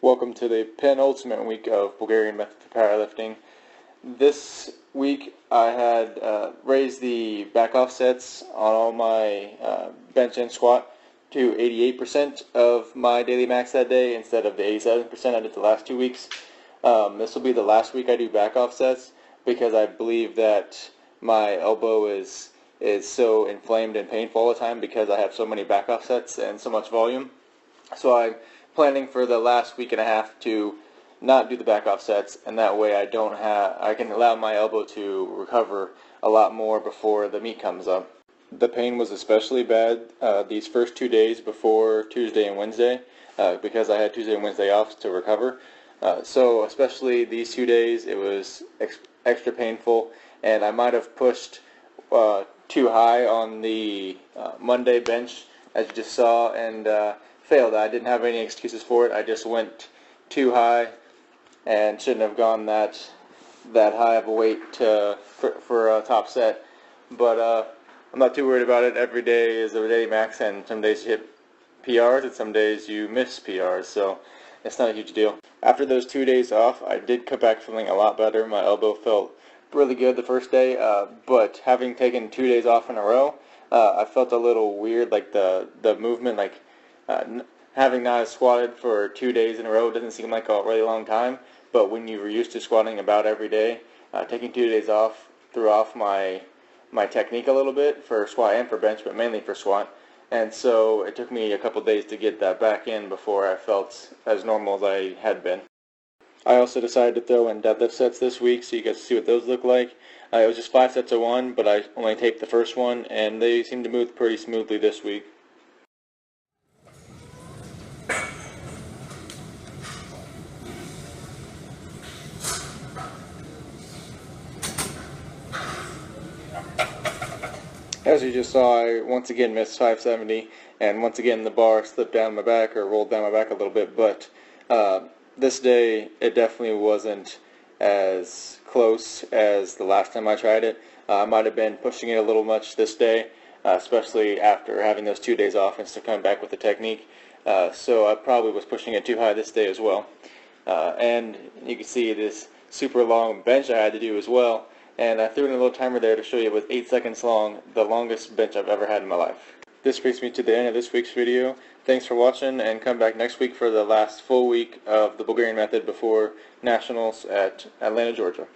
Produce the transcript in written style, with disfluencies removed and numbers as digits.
Welcome to the penultimate week of Bulgarian method for powerlifting. This week I had raised the back offsets on all my bench and squat to 88% of my daily max that day instead of the 87% I did the last 2 weeks. This will be the last week I do back offsets because I believe that my elbow is so inflamed and painful all the time because I have so many back offsets and so much volume. So I'm planning for the last week and a half to not do the back offsets, and that way I can allow my elbow to recover a lot more before the meet comes up. The pain was especially bad these first 2 days before Tuesday and Wednesday because I had Tuesday and Wednesday off to recover. So especially these 2 days it was extra painful, and I might have pushed too high on the Monday bench, as you just saw, and failed. I didn't have any excuses for it. I just went too high and shouldn't have gone that high of a weight for a top set. But I'm not too worried about it. Every day is a daily max, and some days you hit PRs and some days you miss PRs, so it's not a huge deal. After those 2 days off, I did come back feeling a lot better. My elbow felt really good the first day, but having taken 2 days off in a row, I felt a little weird, like the movement, like having not squatted for 2 days in a row doesn't seem like a really long time, but when you were used to squatting about every day, taking 2 days off threw off my technique a little bit for squat and for bench, but mainly for squat. And so it took me a couple days to get that back in before I felt as normal as I had been. I also decided to throw in deadlift sets this week so you guys see what those look like. It was just 5 sets of one, but I only taped the first one, and they seem to move pretty smoothly this week. As you just saw, I once again missed 570, and once again the bar slipped down my back or rolled down my back a little bit, but this day it definitely wasn't as close as the last time I tried it. I might have been pushing it a little much this day, especially after having those 2 days off and still coming back with the technique. So I probably was pushing it too high this day as well. And you can see this super long bench I had to do as well. And I threw in a little timer there to show you it was 8 seconds long, the longest bench I've ever had in my life. This brings me to the end of this week's video. Thanks for watching, and come back next week for the last full week of the Bulgarian method before Nationals at Atlanta, Georgia.